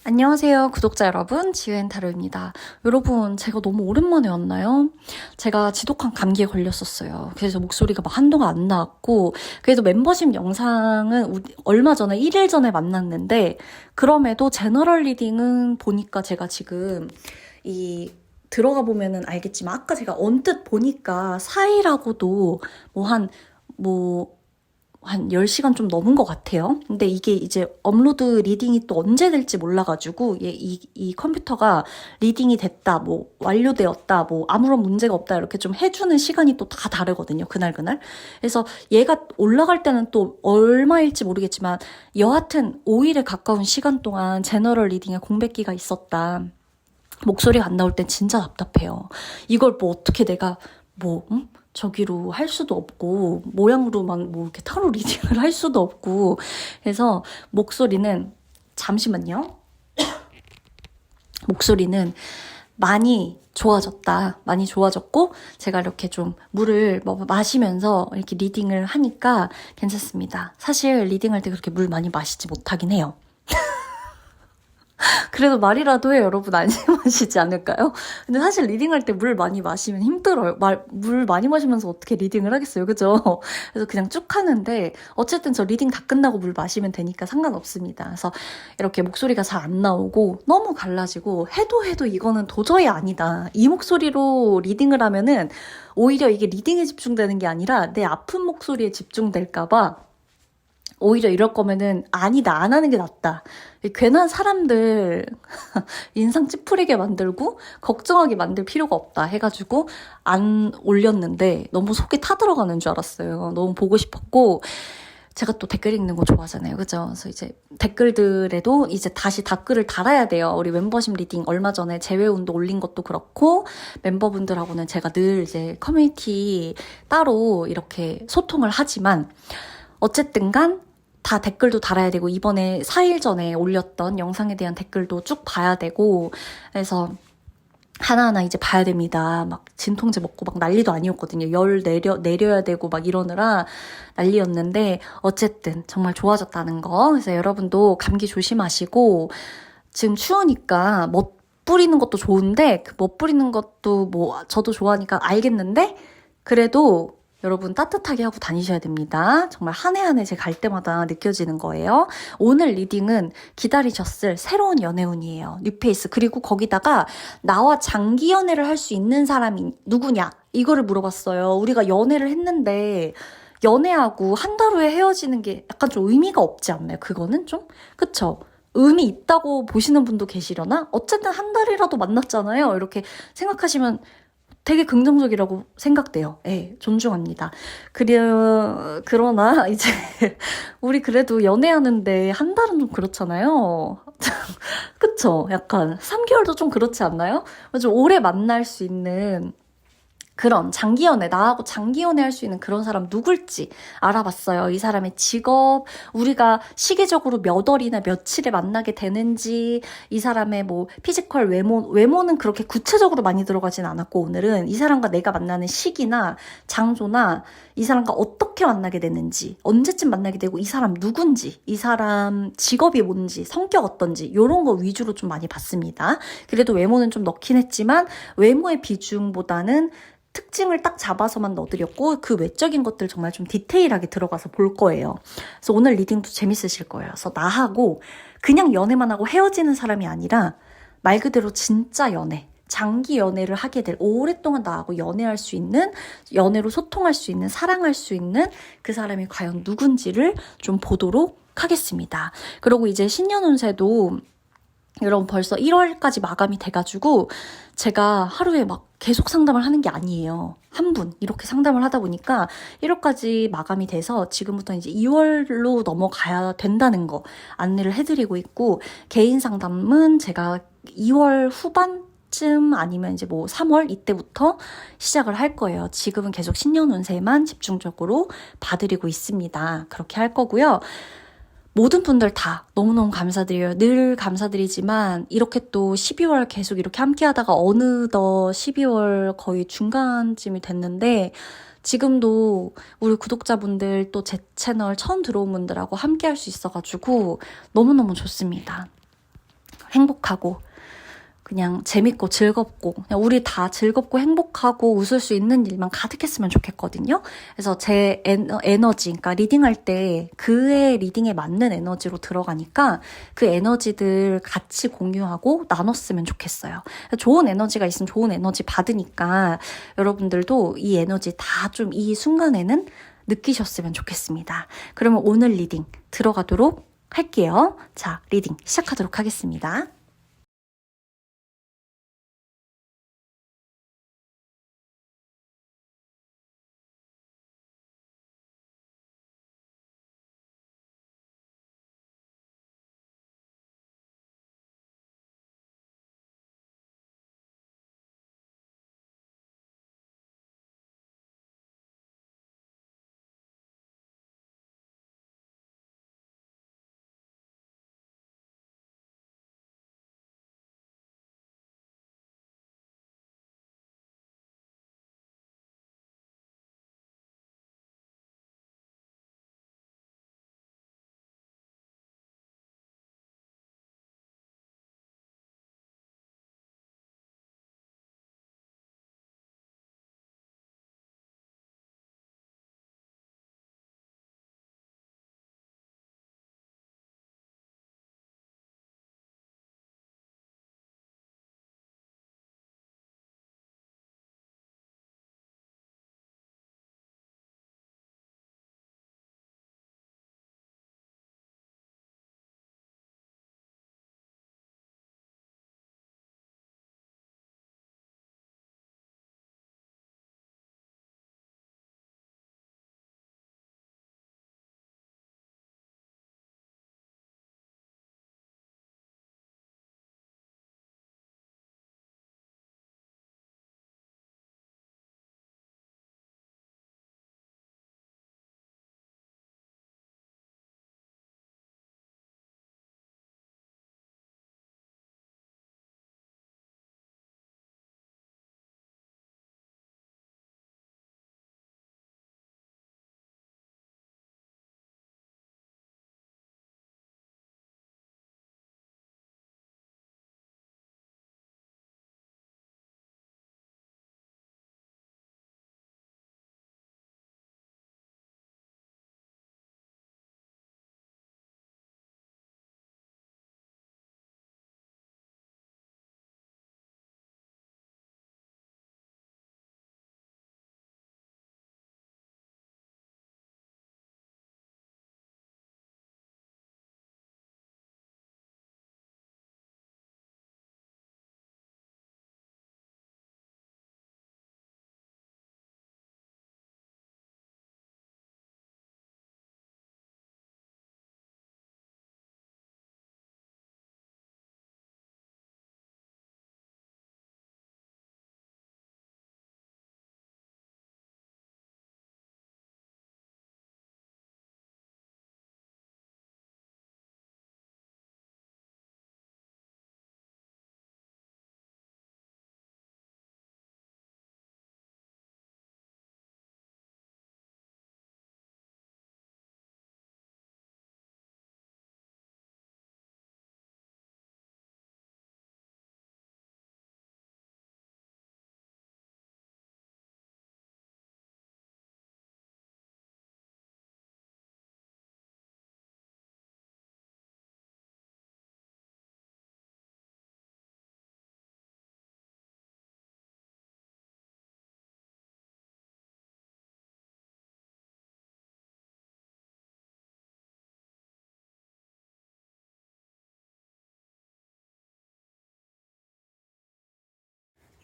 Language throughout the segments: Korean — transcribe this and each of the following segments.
안녕하세요, 구독자 여러분. 지우앤타로입니다. 여러분, 제가 너무 오랜만에 왔나요? 제가 지독한 감기에 걸렸었어요. 그래서 목소리가 막 한동안 안 나왔고, 그래도 멤버십 영상은 얼마 전에, 1일 전에 만났는데, 그럼에도 제너럴 리딩은 보니까 제가 지금 들어가 보면은 알겠지만, 아까 제가 언뜻 보니까 4일하고도 한 10시간 좀 넘은 것 같아요. 근데 이게 이제 업로드 리딩이 또 언제 될지 몰라가지고, 이 컴퓨터가 리딩이 됐다, 완료되었다, 아무런 문제가 없다, 이렇게 좀 해주는 시간이 또 다 다르거든요. 그날. 그래서 얘가 올라갈 때는 또 얼마일지 모르겠지만, 여하튼 5일에 가까운 시간 동안 제너럴 리딩에 공백기가 있었다. 목소리가 안 나올 땐 진짜 답답해요. 이걸 어떻게 내가 저기로 할 수도 없고, 모양으로만 이렇게 타로 리딩을 할 수도 없고, 그래서 잠시만요. 목소리는 많이 좋아졌다. 많이 좋아졌고, 제가 이렇게 좀 물을 마시면서 이렇게 리딩을 하니까 괜찮습니다. 사실 리딩할 때 그렇게 물 많이 마시지 못하긴 해요. 그래도 말이라도 해요. 여러분 안심하시지 않을까요? 근데 사실 리딩할 때 물 많이 마시면 힘들어요. 물 많이 마시면서 어떻게 리딩을 하겠어요. 그죠? 그래서 그냥 쭉 하는데 어쨌든 저 리딩 다 끝나고 물 마시면 되니까 상관없습니다. 그래서 이렇게 목소리가 잘 안 나오고 너무 갈라지고 해도 이거는 도저히 아니다. 이 목소리로 리딩을 하면은 오히려 이게 리딩에 집중되는 게 아니라 내 아픈 목소리에 집중될까 봐 오히려 이럴 거면은 아니다, 안 하는 게 낫다. 괜한 사람들 인상 찌푸리게 만들고 걱정하게 만들 필요가 없다 해가지고 안 올렸는데 너무 속이 타들어가는 줄 알았어요. 너무 보고 싶었고 제가 또 댓글 읽는 거 좋아하잖아요. 그죠? 그래서 이제 댓글들에도 이제 다시 댓글을 달아야 돼요. 우리 멤버십 리딩 얼마 전에 재회운도 올린 것도 그렇고 멤버분들하고는 제가 늘 이제 커뮤니티 따로 이렇게 소통을 하지만 어쨌든 간 다 댓글도 달아야 되고 이번에 4일 전에 올렸던 영상에 대한 댓글도 쭉 봐야 되고 그래서 하나하나 이제 봐야 됩니다. 막 진통제 먹고 막 난리도 아니었거든요. 열 내려야 되고 막 이러느라 난리였는데 어쨌든 정말 좋아졌다는 거. 그래서 여러분도 감기 조심하시고 지금 추우니까 멋 뿌리는 것도 좋은데 그 멋 뿌리는 것도 저도 좋아하니까 알겠는데 그래도 여러분 따뜻하게 하고 다니셔야 됩니다. 정말 한 해 한 해 제 갈 때마다 느껴지는 거예요. 오늘 리딩은 기다리셨을 새로운 연애운이에요. 뉴페이스. 그리고 거기다가 나와 장기 연애를 할 수 있는 사람이 누구냐? 이거를 물어봤어요. 우리가 연애를 했는데 연애하고 한 달 후에 헤어지는 게 약간 좀 의미가 없지 않나요? 그거는 좀? 그쵸? 의미 있다고 보시는 분도 계시려나? 어쨌든 한 달이라도 만났잖아요. 이렇게 생각하시면 되게 긍정적이라고 생각돼요. 예, 존중합니다. 그러나, 이제, 우리 그래도 연애하는데 한 달은 좀 그렇잖아요. 그쵸? 약간, 3개월도 좀 그렇지 않나요? 좀 오래 만날 수 있는 그런 장기 연애, 나하고 장기 연애 할 수 있는 그런 사람 누굴지 알아봤어요. 이 사람의 직업, 우리가 시기적으로 몇 월이나 며칠에 만나게 되는지, 이 사람의 피지컬 외모는 그렇게 구체적으로 많이 들어가진 않았고, 오늘은 이 사람과 내가 만나는 시기나 장소나 이 사람과 어떻게 만나게 되는지, 언제쯤 만나게 되고, 이 사람 누군지, 이 사람 직업이 뭔지, 성격 어떤지, 이런 거 위주로 좀 많이 봤습니다. 그래도 외모는 좀 넣긴 했지만, 외모의 비중보다는 특징을 딱 잡아서만 넣어드렸고 그 외적인 것들 정말 좀 디테일하게 들어가서 볼 거예요. 그래서 오늘 리딩도 재밌으실 거예요. 그래서 나하고 그냥 연애만 하고 헤어지는 사람이 아니라 말 그대로 진짜 연애, 장기 연애를 하게 될 오랫동안 나하고 연애할 수 있는, 연애로 소통할 수 있는, 사랑할 수 있는 그 사람이 과연 누군지를 좀 보도록 하겠습니다. 그리고 이제 신년 운세도 여러분 벌써 1월까지 마감이 돼가지고 제가 하루에 막 계속 상담을 하는 게 아니에요. 한 분 이렇게 상담을 하다 보니까 1월까지 마감이 돼서 지금부터 이제 2월로 넘어가야 된다는 거 안내를 해드리고 있고 개인 상담은 제가 2월 후반쯤 아니면 이제 3월 이때부터 시작을 할 거예요. 지금은 계속 신년 운세만 집중적으로 봐드리고 있습니다. 그렇게 할 거고요. 모든 분들 다 너무너무 감사드려요. 늘 감사드리지만 이렇게 또 12월 계속 이렇게 함께 하다가 어느덧 12월 거의 중간쯤이 됐는데 지금도 우리 구독자분들 또 제 채널 처음 들어온 분들하고 함께 할 수 있어가지고 너무너무 좋습니다. 행복하고 그냥 재밌고 즐겁고 그냥 우리 다 즐겁고 행복하고 웃을 수 있는 일만 가득했으면 좋겠거든요. 그래서 제 에너지, 그러니까 리딩할 때 그의 리딩에 맞는 에너지로 들어가니까 그 에너지들 같이 공유하고 나눴으면 좋겠어요. 좋은 에너지가 있으면 좋은 에너지 받으니까 여러분들도 이 에너지 다 좀 이 순간에는 느끼셨으면 좋겠습니다. 그러면 오늘 리딩 들어가도록 할게요. 자, 리딩 시작하도록 하겠습니다.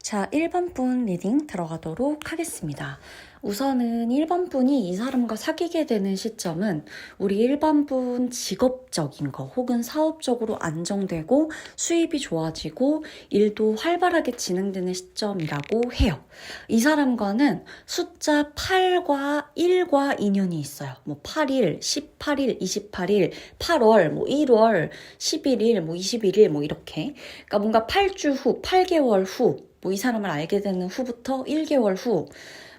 자, 1번 분 리딩 들어가도록 하겠습니다. 우선은 1번 분이 이 사람과 사귀게 되는 시점은 우리 1번 분 직업적인 거 혹은 사업적으로 안정되고 수입이 좋아지고 일도 활발하게 진행되는 시점이라고 해요. 이 사람과는 숫자 8과 1과 인연이 있어요. 뭐 8일, 18일, 28일, 8월, 뭐 1월, 11일, 뭐 21일 뭐 이렇게. 그러니까 뭔가 8주 후, 8개월 후 뭐 이 사람을 알게 되는 후부터 1개월 후,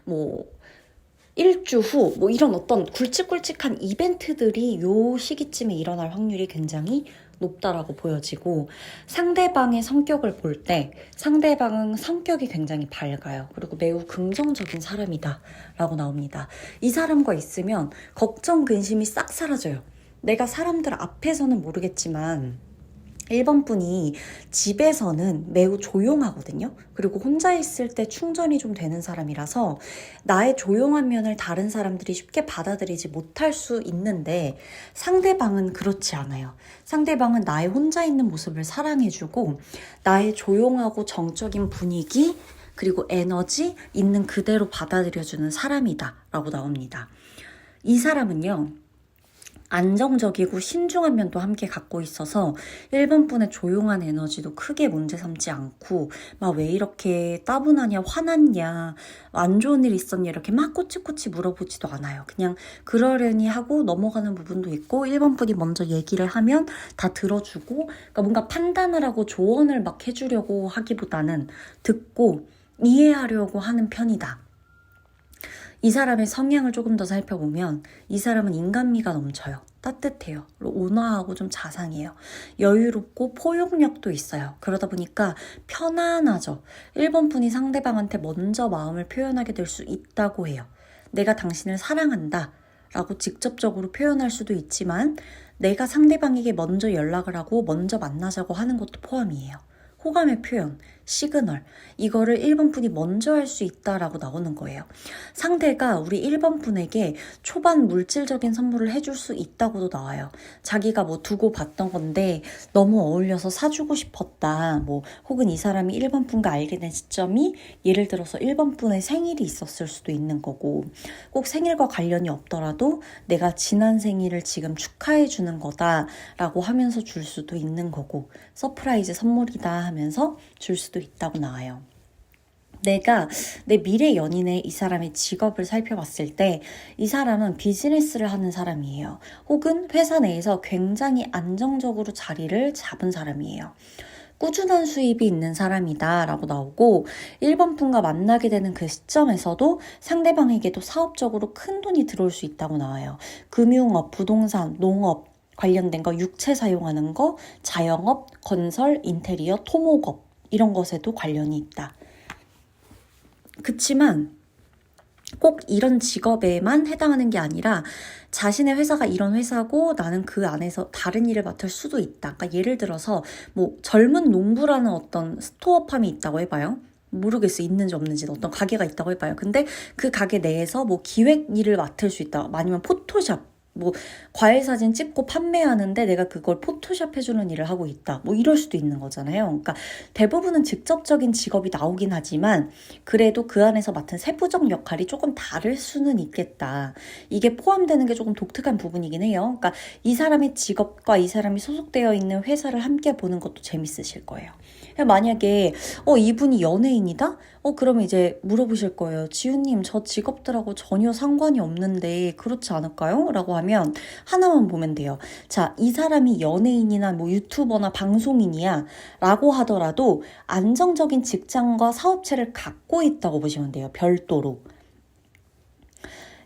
뭐 1주 후, 뭐 이런 어떤 굵직굵직한 이벤트들이 요 시기쯤에 일어날 확률이 굉장히 높다라고 보여지고 상대방의 성격을 볼 때 상대방은 성격이 굉장히 밝아요. 그리고 매우 긍정적인 사람이다 라고 나옵니다. 이 사람과 있으면 걱정, 근심이 싹 사라져요. 내가 사람들 앞에서는 모르겠지만 1번 분이 집에서는 매우 조용하거든요. 그리고 혼자 있을 때 충전이 좀 되는 사람이라서 나의 조용한 면을 다른 사람들이 쉽게 받아들이지 못할 수 있는데 상대방은 그렇지 않아요. 상대방은 나의 혼자 있는 모습을 사랑해주고 나의 조용하고 정적인 분위기 그리고 에너지 있는 그대로 받아들여주는 사람이다 라고 나옵니다. 이 사람은요. 안정적이고 신중한 면도 함께 갖고 있어서 1번 분의 조용한 에너지도 크게 문제 삼지 않고 막 왜 이렇게 따분하냐 화났냐 안 좋은 일 있었냐 이렇게 막 꼬치꼬치 물어보지도 않아요. 그냥 그러려니 하고 넘어가는 부분도 있고 1번 분이 먼저 얘기를 하면 다 들어주고 그러니까 뭔가 판단을 하고 조언을 막 해주려고 하기보다는 듣고 이해하려고 하는 편이다. 이 사람의 성향을 조금 더 살펴보면 이 사람은 인간미가 넘쳐요. 따뜻해요. 온화하고 좀 자상해요. 여유롭고 포용력도 있어요. 그러다 보니까 편안하죠. 1번 분이 상대방한테 먼저 마음을 표현하게 될 수 있다고 해요. 내가 당신을 사랑한다 라고 직접적으로 표현할 수도 있지만 내가 상대방에게 먼저 연락을 하고 먼저 만나자고 하는 것도 포함이에요. 호감의 표현, 시그널 이거를 1번 분이 먼저 할 수 있다라고 나오는 거예요. 상대가 우리 1번 분에게 초반 물질적인 선물을 해줄 수 있다고도 나와요. 자기가 뭐 두고 봤던 건데 너무 어울려서 사주고 싶었다. 뭐 혹은 이 사람이 1번 분과 알게 된 시점이 예를 들어서 1번 분의 생일이 있었을 수도 있는 거고 꼭 생일과 관련이 없더라도 내가 지난 생일을 지금 축하해 주는 거다라고 하면서 줄 수도 있는 거고 서프라이즈 선물이다 하면서 줄 수도 있다고 나와요. 내가 내 미래 연인의 이 사람의 직업을 살펴봤을 때 이 사람은 비즈니스를 하는 사람이에요. 혹은 회사 내에서 굉장히 안정적으로 자리를 잡은 사람이에요. 꾸준한 수입이 있는 사람이다 라고 나오고 1번 분과 만나게 되는 그 시점에서도 상대방에게도 사업적으로 큰 돈이 들어올 수 있다고 나와요. 금융업, 부동산, 농업 관련된 거, 육체 사용하는 거, 자영업, 건설, 인테리어, 토목업 이런 것에도 관련이 있다. 그치만 꼭 이런 직업에만 해당하는 게 아니라 자신의 회사가 이런 회사고 나는 그 안에서 다른 일을 맡을 수도 있다. 그러니까 예를 들어서 뭐 젊은 농부라는 어떤 스토어팜이 있다고 해봐요. 모르겠어 있는지 없는지 어떤 가게가 있다고 해봐요. 근데 그 가게 내에서 뭐 기획 일을 맡을 수 있다. 아니면 포토샵 뭐 과일 사진 찍고 판매하는데 내가 그걸 포토샵 해주는 일을 하고 있다. 뭐 이럴 수도 있는 거잖아요. 그러니까 대부분은 직접적인 직업이 나오긴 하지만 그래도 그 안에서 맡은 세부적 역할이 조금 다를 수는 있겠다. 이게 포함되는 게 조금 독특한 부분이긴 해요. 그러니까 이 사람의 직업과 이 사람이 소속되어 있는 회사를 함께 보는 것도 재밌으실 거예요. 만약에 이분이 연예인이다? 그러면 이제 물어보실 거예요. 지훈님 저 직업들하고 전혀 상관이 없는데 그렇지 않을까요? 라고 하면 하나만 보면 돼요. 자, 이 사람이 연예인이나 뭐 유튜버나 방송인이야 라고 하더라도 안정적인 직장과 사업체를 갖고 있다고 보시면 돼요. 별도로.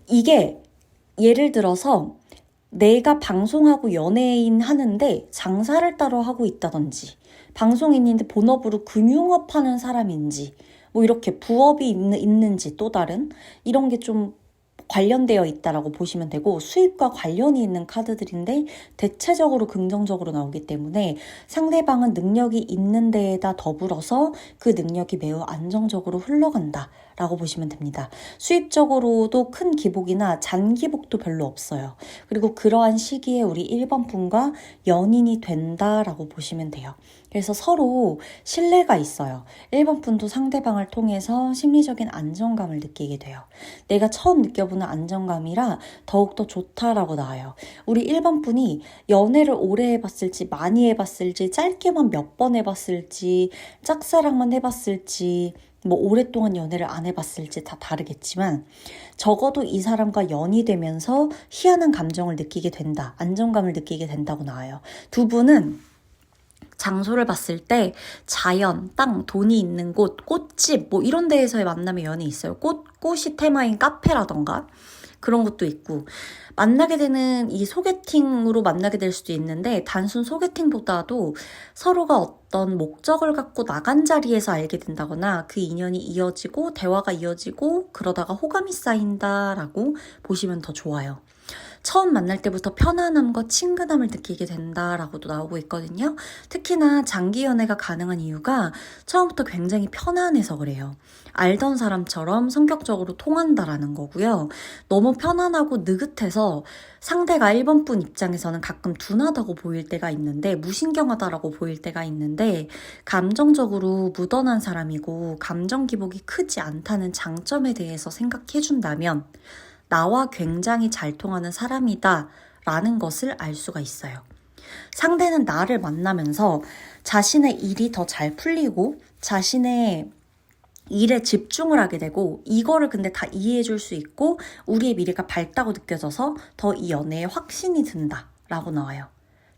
이게 예를 들어서 내가 방송하고 연예인 하는데 장사를 따로 하고 있다든지 방송인인데 본업으로 금융업 하는 사람인지 뭐 이렇게 부업이 있는지 또 다른 이런 게 좀 관련되어 있다라고 보시면 되고 수입과 관련이 있는 카드들인데 대체적으로 긍정적으로 나오기 때문에 상대방은 능력이 있는 데에다 더불어서 그 능력이 매우 안정적으로 흘러간다 라고 보시면 됩니다. 수입적으로도 큰 기복이나 잔기복도 별로 없어요. 그리고 그러한 시기에 우리 1번 분과 연인이 된다라고 보시면 돼요. 그래서 서로 신뢰가 있어요. 1번 분도 상대방을 통해서 심리적인 안정감을 느끼게 돼요. 내가 처음 느껴보는 안정감이라 더욱더 좋다라고 나와요. 우리 1번 분이 연애를 오래 해봤을지 많이 해봤을지 짧게만 몇 번 해봤을지 짝사랑만 해봤을지 뭐 오랫동안 연애를 안 해봤을지 다 다르겠지만 적어도 이 사람과 연이 되면서 희한한 감정을 느끼게 된다. 안정감을 느끼게 된다고 나와요. 두 분은 장소를 봤을 때 자연, 땅, 돈이 있는 곳, 꽃집 뭐 이런 데에서의 만남의 연이 있어요. 꽃이 테마인 카페라던가 그런 것도 있고, 만나게 되는 이 소개팅으로 만나게 될 수도 있는데, 단순 소개팅보다도 서로가 어떤 목적을 갖고 나간 자리에서 알게 된다거나 그 인연이 이어지고 대화가 이어지고 그러다가 호감이 쌓인다라고 보시면 더 좋아요. 처음 만날 때부터 편안함과 친근함을 느끼게 된다라고도 나오고 있거든요. 특히나 장기 연애가 가능한 이유가 처음부터 굉장히 편안해서 그래요. 알던 사람처럼 성격적으로 통한다라는 거고요. 너무 편안하고 느긋해서 상대가 1번분 입장에서는 가끔 둔하다고 보일 때가 있는데, 무신경하다라고 보일 때가 있는데, 감정적으로 묻어난 사람이고 감정 기복이 크지 않다는 장점에 대해서 생각해준다면 나와 굉장히 잘 통하는 사람이다 라는 것을 알 수가 있어요. 상대는 나를 만나면서 자신의 일이 더 잘 풀리고 자신의 일에 집중을 하게 되고, 이거를 근데 다 이해해 줄 수 있고 우리의 미래가 밝다고 느껴져서 더 이 연애에 확신이 든다 라고 나와요.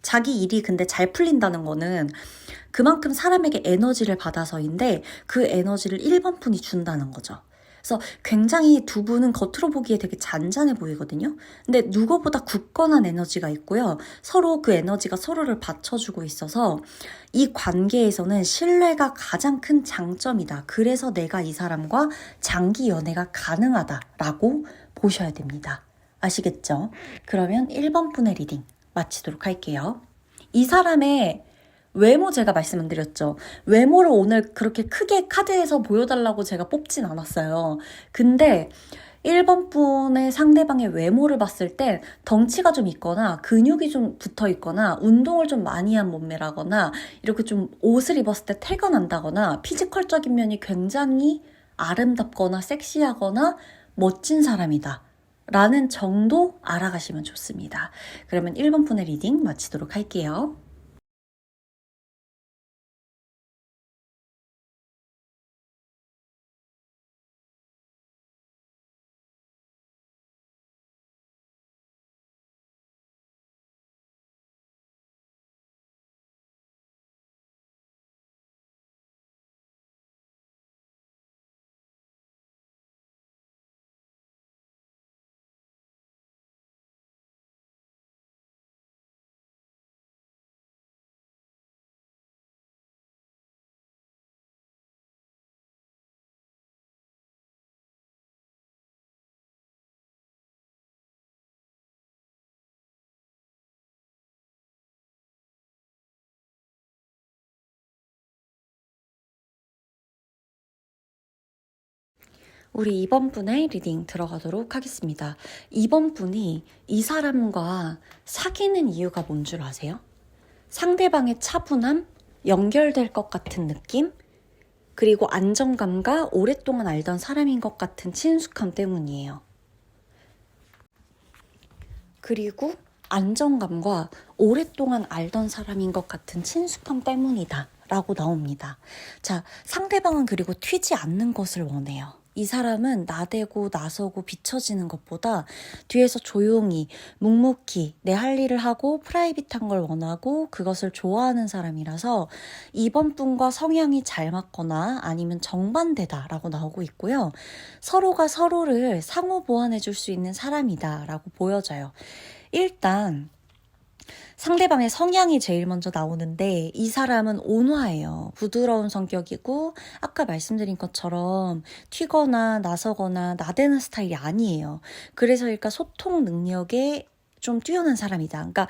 자기 일이 근데 잘 풀린다는 거는 그만큼 사람에게 에너지를 받아서인데, 그 에너지를 1번 분이 준다는 거죠. 그래서 굉장히 두 분은 겉으로 보기에 되게 잔잔해 보이거든요. 근데 누구보다 굳건한 에너지가 있고요. 서로 그 에너지가 서로를 받쳐주고 있어서 이 관계에서는 신뢰가 가장 큰 장점이다. 그래서 내가 이 사람과 장기 연애가 가능하다라고 보셔야 됩니다. 아시겠죠? 그러면 1번 분의 리딩 마치도록 할게요. 이 사람의 외모 제가 말씀을 드렸죠. 외모를 오늘 그렇게 크게 카드에서 보여달라고 제가 뽑진 않았어요. 근데 1번 분의 상대방의 외모를 봤을 때 덩치가 좀 있거나 근육이 좀 붙어 있거나 운동을 좀 많이 한 몸매라거나 이렇게 좀 옷을 입었을 때 태가 난다거나 피지컬적인 면이 굉장히 아름답거나 섹시하거나 멋진 사람이다 라는 정도 알아가시면 좋습니다. 그러면 1번 분의 리딩 마치도록 할게요. 우리 2번 분의 리딩 들어가도록 하겠습니다. 2번 분이 이 사람과 사귀는 이유가 뭔 줄 아세요? 상대방의 차분함, 연결될 것 같은 느낌, 그리고 안정감과 오랫동안 알던 사람인 것 같은 친숙함 때문이에요. 그리고 안정감과 오랫동안 알던 사람인 것 같은 친숙함 때문이다 라고 나옵니다. 자, 상대방은 그리고 튀지 않는 것을 원해요. 이 사람은 나대고 나서고 비춰지는 것보다 뒤에서 조용히 묵묵히 내 할 일을 하고 프라이빗한 걸 원하고 그것을 좋아하는 사람이라서 이번 분과 성향이 잘 맞거나 아니면 정반대다라고 나오고 있고요. 서로가 서로를 상호 보완해 줄 수 있는 사람이다라고 보여져요. 일단 상대방의 성향이 제일 먼저 나오는데, 이 사람은 온화해요. 부드러운 성격이고 아까 말씀드린 것처럼 튀거나 나서거나 나대는 스타일이 아니에요. 그래서일까 소통 능력에 좀 뛰어난 사람이다. 그러니까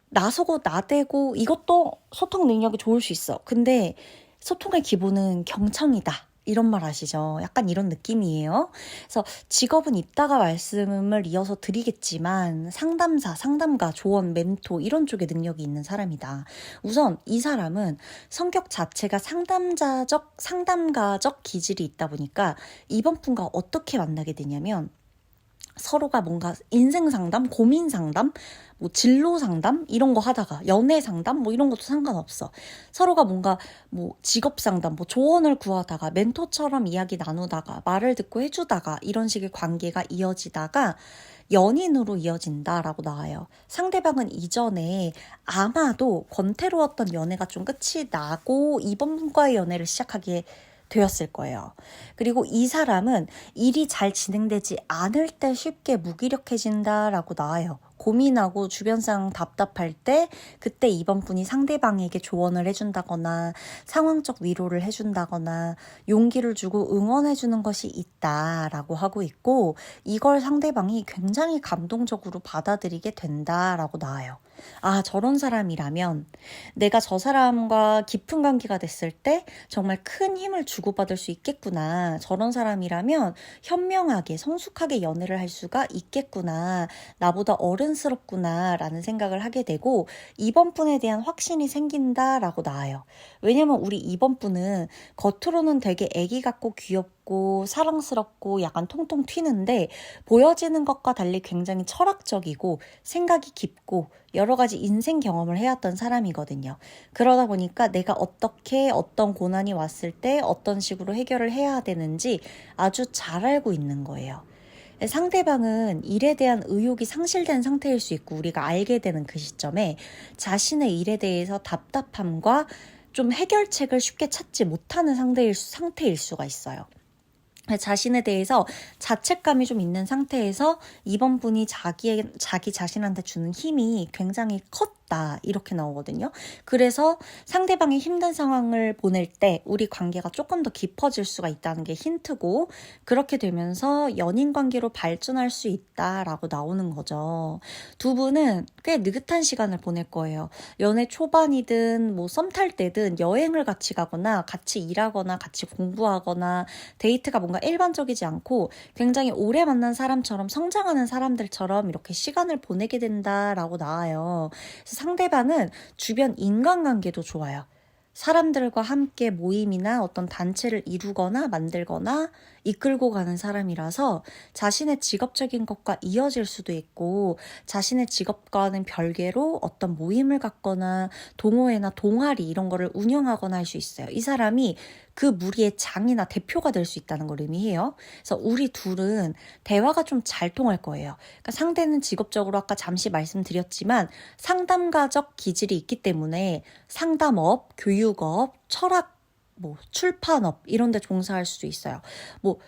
나서고 나대고 이것도 소통 능력이 좋을 수 있어. 근데 소통의 기본은 경청이다. 이런 말 아시죠? 약간 이런 느낌이에요. 그래서 직업은 이따가 말씀을 이어서 드리겠지만 상담사, 상담가, 조언, 멘토 이런 쪽에 능력이 있는 사람이다. 우선 이 사람은 성격 자체가 상담가적 기질이 있다 보니까 이번 분과 어떻게 만나게 되냐면, 서로가 뭔가 인생 상담, 고민 상담, 뭐 진로 상담 이런 거 하다가 연애 상담 뭐 이런 것도 상관없어. 서로가 뭔가 뭐 직업 상담, 뭐 조언을 구하다가 멘토처럼 이야기 나누다가 말을 듣고 해주다가 이런 식의 관계가 이어지다가 연인으로 이어진다라고 나와요. 상대방은 이전에 아마도 권태로웠던 연애가 좀 끝이 나고 이번 분과의 연애를 시작하게 되었을 거예요. 그리고 이 사람은 일이 잘 진행되지 않을 때 쉽게 무기력해진다라고 나와요. 고민하고 주변 상황 답답할 때 그때 이번 분이 상대방에게 조언을 해준다거나 상황적 위로를 해준다거나 용기를 주고 응원해주는 것이 있다라고 하고 있고 이걸 상대방이 굉장히 감동적으로 받아들이게 된다라고 나와요. 아, 저런 사람이라면 내가 저 사람과 깊은 관계가 됐을 때 정말 큰 힘을 주고받을 수 있겠구나. 저런 사람이라면 현명하게 성숙하게 연애를 할 수가 있겠구나. 나보다 어른스럽구나 라는 생각을 하게 되고 이번 분에 대한 확신이 생긴다라고 나와요. 왜냐면 우리 이번 분은 겉으로는 되게 애기 같고 귀엽고 사랑스럽고 약간 통통 튀는데 보여지는 것과 달리 굉장히 철학적이고 생각이 깊고 여러 가지 인생 경험을 해왔던 사람이거든요. 그러다 보니까 내가 어떻게 어떤 고난이 왔을 때 어떤 식으로 해결을 해야 되는지 아주 잘 알고 있는 거예요. 상대방은 일에 대한 의욕이 상실된 상태일 수 있고 우리가 알게 되는 그 시점에 자신의 일에 대해서 답답함과 좀 해결책을 쉽게 찾지 못하는 상태일 수가 있어요. 자신에 대해서 자책감이 좀 있는 상태에서 이번 분이 자기 자신한테 주는 힘이 굉장히 컸다 이렇게 나오거든요. 그래서 상대방이 힘든 상황을 보낼 때 우리 관계가 조금 더 깊어질 수가 있다는 게 힌트고 그렇게 되면서 연인 관계로 발전할 수 있다라고 나오는 거죠. 두 분은 꽤 느긋한 시간을 보낼 거예요. 연애 초반이든 뭐 썸 탈 때든 여행을 같이 가거나 같이 일하거나 같이 공부하거나 데이트가 뭔가 일반적이지 않고 굉장히 오래 만난 사람처럼 성장하는 사람들처럼 이렇게 시간을 보내게 된다라고 나와요. 그래서 상대방은 주변 인간관계도 좋아요. 사람들과 함께 모임이나 어떤 단체를 이루거나 만들거나 이끌고 가는 사람이라서 자신의 직업적인 것과 이어질 수도 있고 자신의 직업과는 별개로 어떤 모임을 갖거나 동호회나 동아리 이런 거를 운영하거나 할 수 있어요. 이 사람이 그 무리의 장이나 대표가 될 수 있다는 걸 의미해요. 그래서 우리 둘은 대화가 좀 잘 통할 거예요. 그러니까 상대는 직업적으로 아까 잠시 말씀드렸지만 상담가적 기질이 있기 때문에 상담업, 교육업, 철학, 뭐 출판업 이런 데 종사할 수도 있어요. 뭐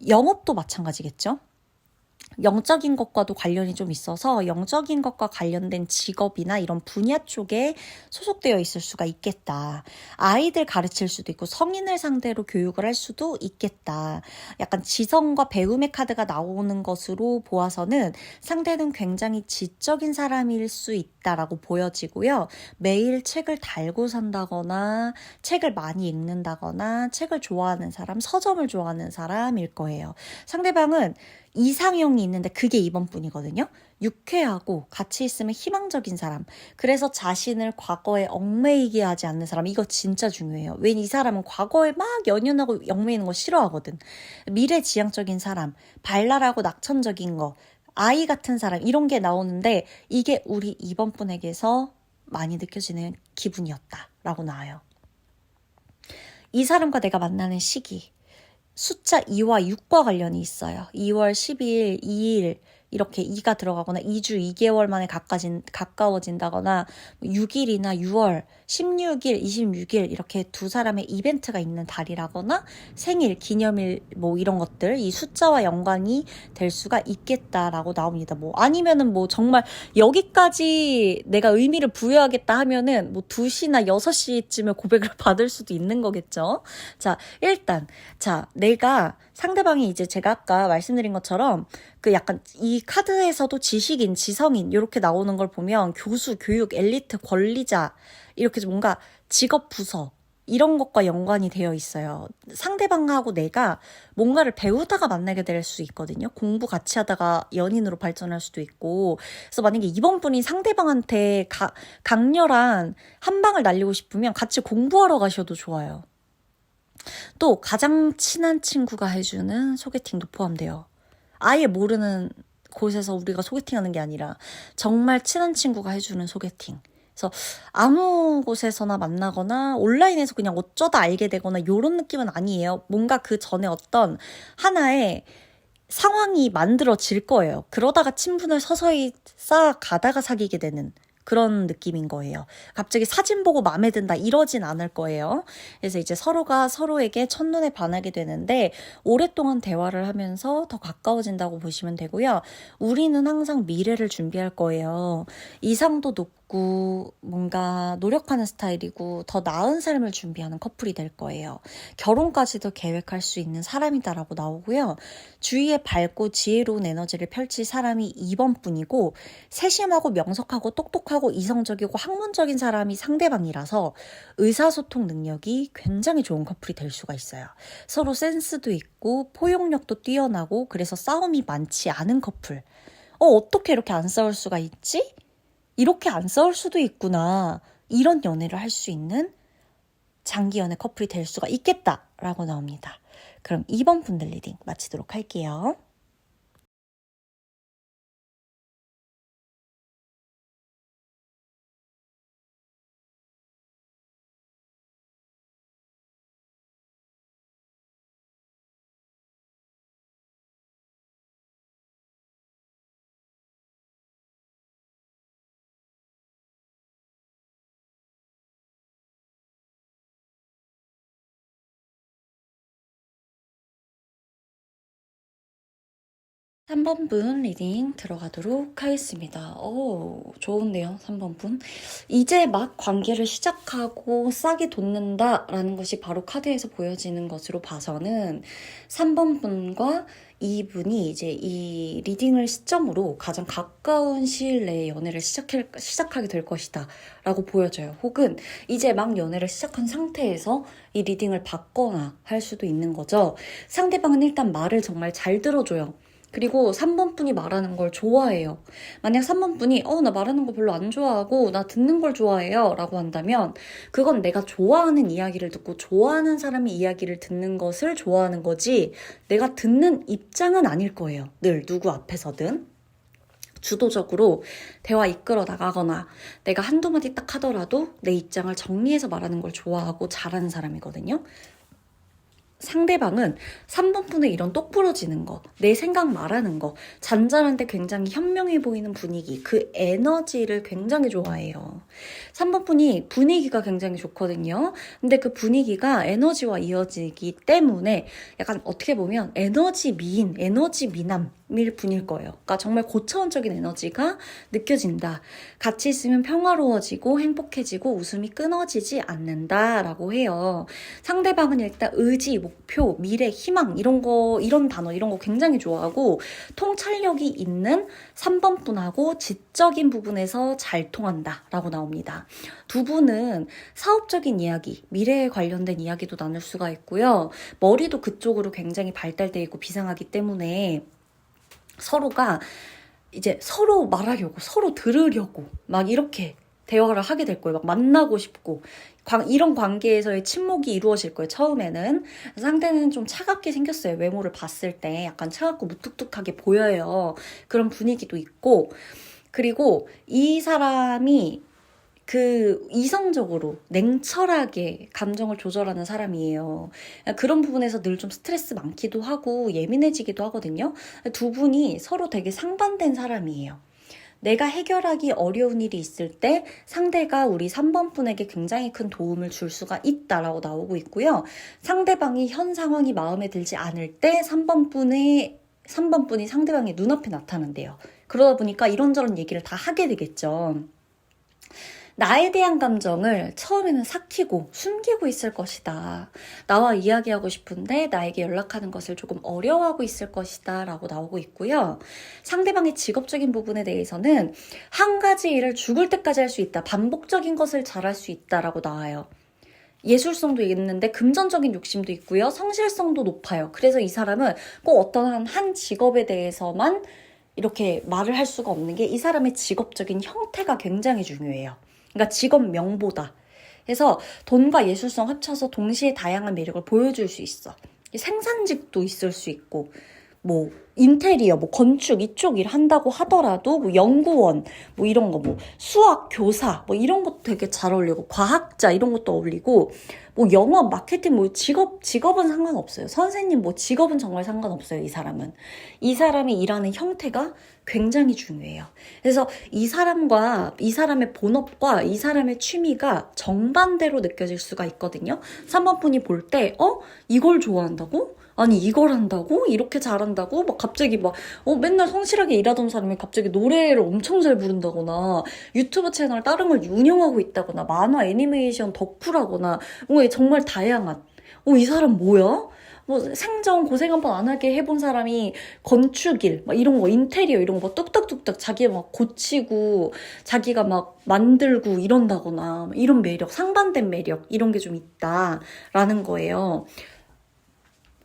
영업도 마찬가지겠죠. 영적인 것과도 관련이 좀 있어서 영적인 것과 관련된 직업이나 이런 분야 쪽에 소속되어 있을 수가 있겠다. 아이들 가르칠 수도 있고 성인을 상대로 교육을 할 수도 있겠다. 약간 지성과 배움의 카드가 나오는 것으로 보아서는 상대는 굉장히 지적인 사람일 수 있다라고 보여지고요. 매일 책을 달고 산다거나 책을 많이 읽는다거나 책을 좋아하는 사람, 서점을 좋아하는 사람일 거예요. 상대방은 이상형이 있는데 그게 이번 분이거든요. 유쾌하고 같이 있으면 희망적인 사람. 그래서 자신을 과거에 얽매이게 하지 않는 사람. 이거 진짜 중요해요. 왜냐면 이 사람은 과거에 막 연연하고 얽매이는 거 싫어하거든. 미래지향적인 사람, 발랄하고 낙천적인 거, 아이 같은 사람 이런 게 나오는데 이게 우리 이번 분에게서 많이 느껴지는 기분이었다라고 나와요. 이 사람과 내가 만나는 시기. 숫자 2와 6과 관련이 있어요. 2월 12일, 2일 이렇게 2가 들어가거나 2주 2개월 만에 가까워진다거나 6일이나 6월 16일, 26일 이렇게 두 사람의 이벤트가 있는 달이라거나 생일, 기념일 뭐 이런 것들 이 숫자와 연관이 될 수가 있겠다라고 나옵니다. 뭐 아니면은 뭐 정말 여기까지 내가 의미를 부여하겠다 하면은 뭐 2시나 6시쯤에 고백을 받을 수도 있는 거겠죠. 자, 일단 내가 상대방이 이제 제가 아까 말씀드린 것처럼 그 약간 이 카드에서도 지식인, 지성인 이렇게 나오는 걸 보면 교수, 교육, 엘리트, 권리자 이렇게 뭔가 직업 부서 이런 것과 연관이 되어 있어요. 상대방하고 내가 뭔가를 배우다가 만나게 될 수 있거든요. 공부 같이 하다가 연인으로 발전할 수도 있고. 그래서 만약에 이번 분이 상대방한테 강렬한 한 방을 날리고 싶으면 같이 공부하러 가셔도 좋아요. 또 가장 친한 친구가 해주는 소개팅도 포함돼요. 아예 모르는 곳에서 우리가 소개팅하는 게 아니라 정말 친한 친구가 해주는 소개팅. 그래서 아무 곳에서나 만나거나 온라인에서 그냥 어쩌다 알게 되거나 이런 느낌은 아니에요. 뭔가 그 전에 어떤 하나의 상황이 만들어질 거예요. 그러다가 친분을 서서히 쌓아가다가 사귀게 되는 그런 느낌인 거예요. 갑자기 사진 보고 마음에 든다 이러진 않을 거예요. 그래서 이제 서로가 서로에게 첫눈에 반하게 되는데 오랫동안 대화를 하면서 더 가까워진다고 보시면 되고요. 우리는 항상 미래를 준비할 거예요. 이상도 높고 뭔가 노력하는 스타일이고 더 나은 삶을 준비하는 커플이 될 거예요. 결혼까지도 계획할 수 있는 사람이다라고 나오고요. 주위에 밝고 지혜로운 에너지를 펼칠 사람이 2번 분이고 세심하고 명석하고 똑똑하고 이성적이고 학문적인 사람이 상대방이라서 의사소통 능력이 굉장히 좋은 커플이 될 수가 있어요. 서로 센스도 있고 포용력도 뛰어나고 그래서 싸움이 많지 않은 커플. 어떻게 이렇게 안 싸울 수가 있지? 이렇게 안 싸울 수도 있구나. 이런 연애를 할 수 있는 장기 연애 커플이 될 수가 있겠다라고 나옵니다. 그럼 2번 분들 리딩 마치도록 할게요. 삼 번 분 리딩 들어가도록 하겠습니다. 좋은데요, 3번 분. 이제 막 관계를 시작하고 싹이 돋는다라는 것이 바로 카드에서 보여지는 것으로 봐서는 3번 분과 이분이 이제 이 리딩을 시점으로 가장 가까운 시일 내에 연애를 시작하게 될 것이다 라고 보여져요. 혹은 이제 막 연애를 시작한 상태에서 이 리딩을 받거나 할 수도 있는 거죠. 상대방은 일단 말을 정말 잘 들어줘요. 그리고 3번 분이 말하는 걸 좋아해요. 만약 3번 분이 나 말하는 거 별로 안 좋아하고 나 듣는 걸 좋아해요 라고 한다면 그건 내가 좋아하는 이야기를 듣고 좋아하는 사람이 이야기를 듣는 것을 좋아하는 거지 내가 듣는 입장은 아닐 거예요. 늘 누구 앞에서든. 주도적으로 대화 이끌어 나가거나 내가 한두 마디 딱 하더라도 내 입장을 정리해서 말하는 걸 좋아하고 잘하는 사람이거든요. 상대방은 3번 분의 이런 똑부러지는 거, 내 생각 말하는 거, 잔잔한데 굉장히 현명해 보이는 분위기, 그 에너지를 굉장히 좋아해요. 3번 분이 분위기가 굉장히 좋거든요. 근데 그 분위기가 에너지와 이어지기 때문에 약간 어떻게 보면 에너지 미인, 에너지 미남일 분일 거예요. 그러니까 정말 고차원적인 에너지가 느껴진다. 같이 있으면 평화로워지고 행복해지고 웃음이 끊어지지 않는다라고 해요. 상대방은 일단 의지, 목표, 미래, 희망 이런 단어 이런 거 굉장히 좋아하고 통찰력이 있는 3번 분하고 지적인 부분에서 잘 통한다라고 나옵니다. 두 분은 사업적인 이야기, 미래에 관련된 이야기도 나눌 수가 있고요. 머리도 그쪽으로 굉장히 발달되어 있고 비상하기 때문에 서로가 이제 서로 말하려고, 서로 들으려고 막 이렇게 대화를 하게 될 거예요. 막 만나고 싶고 이런 관계에서의 친목이 이루어질 거예요. 처음에는. 상대는 좀 차갑게 생겼어요. 외모를 봤을 때 약간 차갑고 무뚝뚝하게 보여요. 그런 분위기도 있고 그리고 이 사람이 그 이성적으로 냉철하게 감정을 조절하는 사람이에요. 그런 부분에서 늘 좀 스트레스 많기도 하고 예민해지기도 하거든요. 두 분이 서로 되게 상반된 사람이에요. 내가 해결하기 어려운 일이 있을 때 상대가 우리 3번 분에게 굉장히 큰 도움을 줄 수가 있다라고 나오고 있고요. 상대방이 현 상황이 마음에 들지 않을 때 3번 분이 상대방의 눈앞에 나타난대요. 그러다 보니까 이런저런 얘기를 다 하게 되겠죠. 나에 대한 감정을 처음에는 삭히고 숨기고 있을 것이다. 나와 이야기하고 싶은데 나에게 연락하는 것을 조금 어려워하고 있을 것이다 라고 나오고 있고요. 상대방의 직업적인 부분에 대해서는 한 가지 일을 죽을 때까지 할 수 있다. 반복적인 것을 잘할 수 있다라고 나와요. 예술성도 있는데 금전적인 욕심도 있고요. 성실성도 높아요. 그래서 이 사람은 꼭 어떤 한 직업에 대해서만 이렇게 말을 할 수가 없는 게 이 사람의 직업적인 형태가 굉장히 중요해요. 그러니까 직업명보다. 그래서 돈과 예술성 합쳐서 동시에 다양한 매력을 보여줄 수 있어. 생산직도 있을 수 있고 인테리어, 뭐 건축 이쪽 일 한다고 하더라도 뭐 연구원, 뭐 이런 거, 뭐 수학 교사, 뭐 이런 것도 되게 잘 어울리고 과학자 이런 것도 어울리고 뭐 영업, 마케팅, 뭐 직업은 상관없어요. 선생님 뭐 직업은 정말 상관없어요. 이 사람이 일하는 형태가 굉장히 중요해요. 그래서 이 사람과 이 사람의 본업과 이 사람의 취미가 정반대로 느껴질 수가 있거든요. 3번 분이 볼 때, 이걸 좋아한다고? 아니 이걸 한다고? 이렇게 잘한다고? 막 갑자기 맨날 성실하게 일하던 사람이 갑자기 노래를 엄청 잘 부른다거나 유튜브 채널 다른 걸 운영하고 있다거나 만화 애니메이션 덕후라거나 정말 다양한 이 사람 뭐야? 뭐 생전 고생 한 번 안 하게 해본 사람이 건축일 막 이런 거 인테리어 이런 거 막 뚝딱뚝딱 자기가 막 고치고 자기가 막 만들고 이런다거나 이런 매력 상반된 매력 이런 게 좀 있다라는 거예요.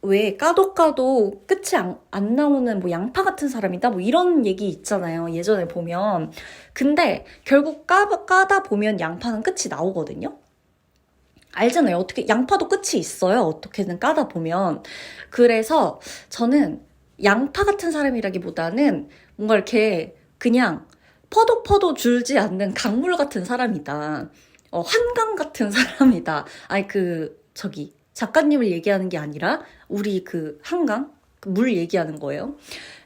왜 까도 끝이 안 나오는 뭐 양파 같은 사람이다 뭐 이런 얘기 있잖아요. 예전에 보면. 근데 결국 까다 보면 양파는 끝이 나오거든요. 알잖아요. 어떻게 양파도 끝이 있어요. 어떻게든 까다 보면. 그래서 저는 양파 같은 사람이라기보다는 뭔가 이렇게 그냥 퍼도 줄지 않는 강물 같은 사람이다. 한강 같은 사람이다. 아니 작가님을 얘기하는 게 아니라 우리 한강? 물 얘기하는 거예요.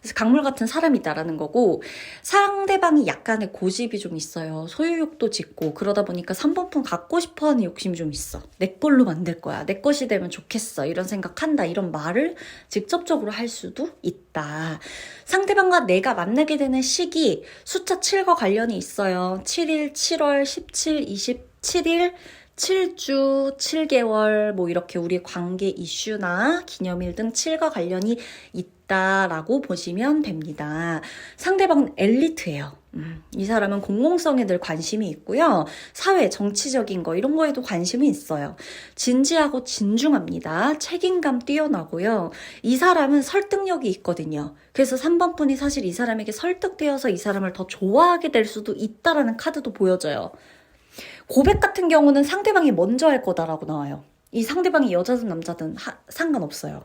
그래서 강물 같은 사람이다라는 거고 상대방이 약간의 고집이 좀 있어요. 소유욕도 짙고 그러다 보니까 3번분 갖고 싶어하는 욕심이 좀 있어. 내 걸로 만들 거야. 내 것이 되면 좋겠어. 이런 생각한다. 이런 말을 직접적으로 할 수도 있다. 상대방과 내가 만나게 되는 시기 숫자 7과 관련이 있어요. 7일, 7월, 17, 27일 7주, 7개월 뭐 이렇게 우리의 관계 이슈나 기념일 등 7과 관련이 있다라고 보시면 됩니다. 상대방은 엘리트예요. 이 사람은 공공성에 늘 관심이 있고요. 사회, 정치적인 거 이런 거에도 관심이 있어요. 진지하고 진중합니다. 책임감 뛰어나고요. 이 사람은 설득력이 있거든요. 그래서 3번 분이 사실 이 사람에게 설득되어서 이 사람을 더 좋아하게 될 수도 있다라는 카드도 보여져요. 고백 같은 경우는 상대방이 먼저 할 거다라고 나와요. 이 상대방이 여자든 남자든 상관없어요.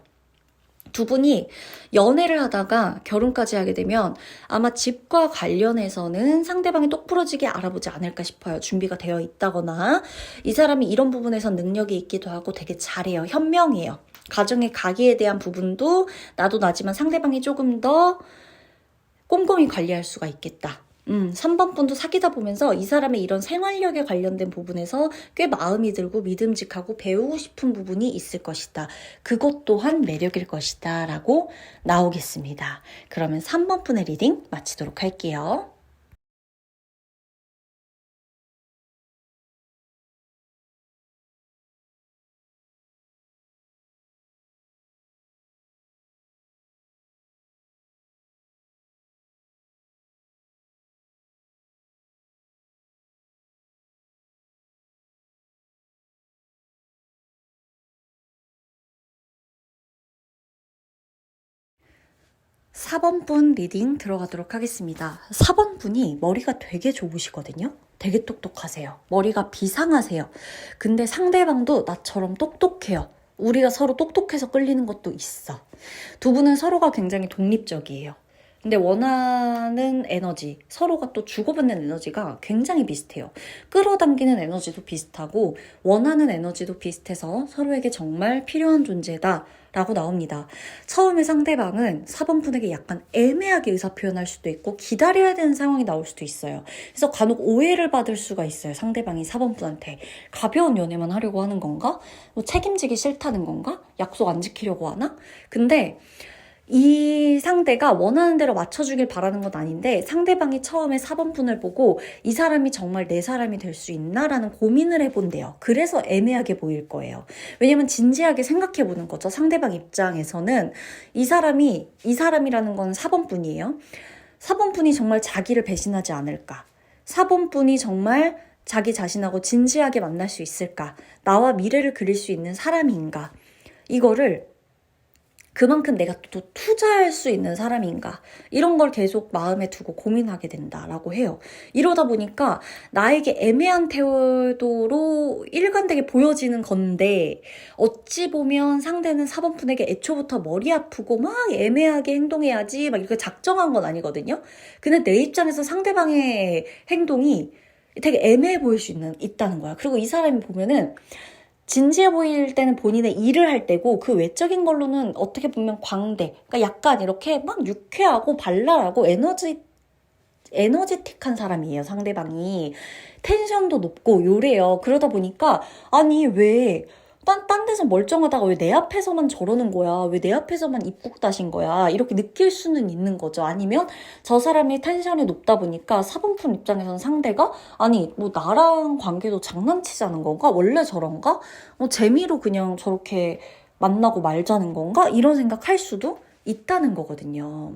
두 분이 연애를 하다가 결혼까지 하게 되면 아마 집과 관련해서는 상대방이 똑부러지게 알아보지 않을까 싶어요. 준비가 되어 있다거나 이 사람이 이런 부분에서 능력이 있기도 하고 되게 잘해요. 현명해요. 가정의 가계에 대한 부분도 나도 나지만 상대방이 조금 더 꼼꼼히 관리할 수가 있겠다. 3번 분도 사귀다 보면서 이 사람의 이런 생활력에 관련된 부분에서 꽤 마음이 들고 믿음직하고 배우고 싶은 부분이 있을 것이다. 그것 또한 매력일 것이다. 라고 나오겠습니다. 그러면 3번 분의 리딩 마치도록 할게요. 사 번 분 리딩 들어가도록 하겠습니다. 4번 분이 머리가 되게 좋으시거든요. 되게 똑똑하세요. 머리가 비상하세요. 근데 상대방도 나처럼 똑똑해요. 우리가 서로 똑똑해서 끌리는 것도 있어. 두 분은 서로가 굉장히 독립적이에요. 근데 원하는 에너지, 서로가 또 주고받는 에너지가 굉장히 비슷해요. 끌어당기는 에너지도 비슷하고 원하는 에너지도 비슷해서 서로에게 정말 필요한 존재다 라고 나옵니다. 처음에 상대방은 4번 분에게 약간 애매하게 의사표현할 수도 있고 기다려야 되는 상황이 나올 수도 있어요. 그래서 간혹 오해를 받을 수가 있어요. 상대방이 4번 분한테 가벼운 연애만 하려고 하는 건가? 뭐 책임지기 싫다는 건가? 약속 안 지키려고 하나? 근데 이 상대가 원하는 대로 맞춰주길 바라는 건 아닌데 상대방이 처음에 4번 분을 보고 이 사람이 정말 내 사람이 될 수 있나라는 고민을 해본대요. 그래서 애매하게 보일 거예요. 왜냐면 진지하게 생각해보는 거죠. 상대방 입장에서는 이 사람이라는 건 4번 분이에요. 4번 분이 정말 자기를 배신하지 않을까? 4번 분이 정말 자기 자신하고 진지하게 만날 수 있을까? 나와 미래를 그릴 수 있는 사람인가? 이거를 그만큼 내가 또 투자할 수 있는 사람인가 이런 걸 계속 마음에 두고 고민하게 된다라고 해요. 이러다 보니까 나에게 애매한 태도로 일관되게 보여지는 건데 어찌 보면 상대는 4번분에게 애초부터 머리 아프고 막 애매하게 행동해야지 막 이렇게 작정한 건 아니거든요. 근데 내 입장에서 상대방의 행동이 되게 애매해 보일 수 있다는 거야. 그리고 이 사람이 보면은 진지해 보일 때는 본인의 일을 할 때고 그 외적인 걸로는 어떻게 보면 광대, 그러니까 약간 이렇게 막 유쾌하고 발랄하고 에너제틱한 사람이에요, 상대방이. 텐션도 높고 요래요. 그러다 보니까 아니 왜 딴 데서 멀쩡하다가 왜 내 앞에서만 저러는 거야? 왜 내 앞에서만 입국 다신 거야? 이렇게 느낄 수는 있는 거죠. 아니면 저 사람이 텐션이 높다 보니까 4번푼 입장에서는 상대가 아니 뭐 나랑 관계도 장난치자는 건가? 원래 저런가? 재미로 그냥 저렇게 만나고 말자는 건가? 이런 생각할 수도 있다는 거거든요.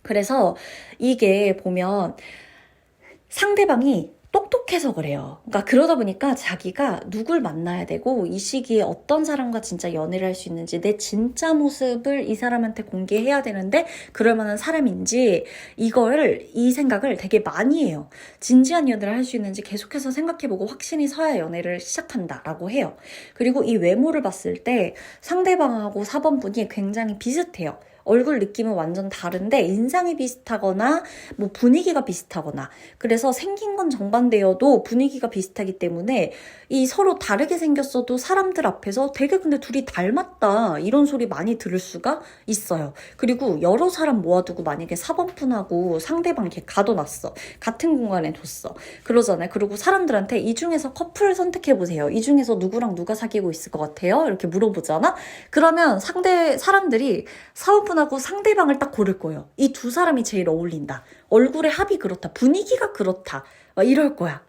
그래서 이게 보면 상대방이 똑똑해서 그래요. 그러니까 그러다 보니까 자기가 누굴 만나야 되고 이 시기에 어떤 사람과 진짜 연애를 할 수 있는지 내 진짜 모습을 이 사람한테 공개해야 되는데 그럴 만한 사람인지 이 생각을 되게 많이 해요. 진지한 연애를 할 수 있는지 계속해서 생각해보고 확신이 서야 연애를 시작한다라고 해요. 그리고 이 외모를 봤을 때 상대방하고 4번분이 굉장히 비슷해요. 얼굴 느낌은 완전 다른데 인상이 비슷하거나 뭐 분위기가 비슷하거나 그래서 생긴 건 정반대여도 분위기가 비슷하기 때문에 이 서로 다르게 생겼어도 사람들 앞에서 되게 근데 둘이 닮았다 이런 소리 많이 들을 수가 있어요. 그리고 여러 사람 모아두고 만약에 4번분하고 상대방 이렇게 가둬놨어. 같은 공간에 뒀어. 그러잖아요. 그리고 사람들한테 이 중에서 커플 선택해보세요. 이 중에서 누구랑 누가 사귀고 있을 것 같아요? 이렇게 물어보잖아? 그러면 사람들이 4번분 하고 상대방을 딱 고를 거예요. 이 두 사람이 제일 어울린다. 얼굴의 합이 그렇다. 분위기가 그렇다. 막 이럴 거야.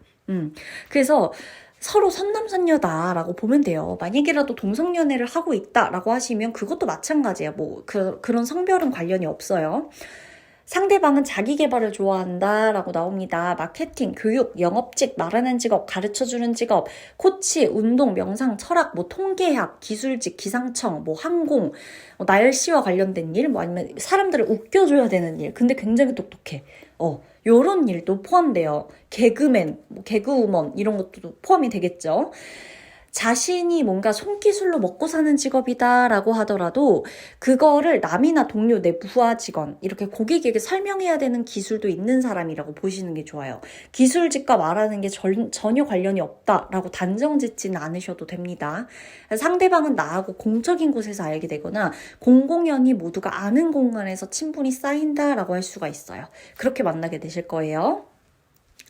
그래서 서로 선남선녀다라고 보면 돼요. 만약이라도 동성연애를 하고 있다라고 하시면 그것도 마찬가지예요. 뭐 그런 성별은 관련이 없어요. 상대방은 자기 개발을 좋아한다 라고 나옵니다. 마케팅, 교육, 영업직, 말하는 직업, 가르쳐주는 직업, 코치, 운동, 명상, 철학, 뭐 통계학, 기술직, 기상청, 뭐 항공, 뭐 날씨와 관련된 일, 뭐 아니면 사람들을 웃겨줘야 되는 일. 근데 굉장히 똑똑해. 요런 일도 포함돼요. 개그맨, 뭐 개그우먼 이런 것도 포함이 되겠죠. 자신이 뭔가 손기술로 먹고 사는 직업이다라고 하더라도 그거를 남이나 동료, 내 부하 직원 이렇게 고객에게 설명해야 되는 기술도 있는 사람이라고 보시는 게 좋아요. 기술직과 말하는 게 전혀 관련이 없다라고 단정 짓지는 않으셔도 됩니다. 상대방은 나하고 공적인 곳에서 알게 되거나 공공연히 모두가 아는 공간에서 친분이 쌓인다라고 할 수가 있어요. 그렇게 만나게 되실 거예요.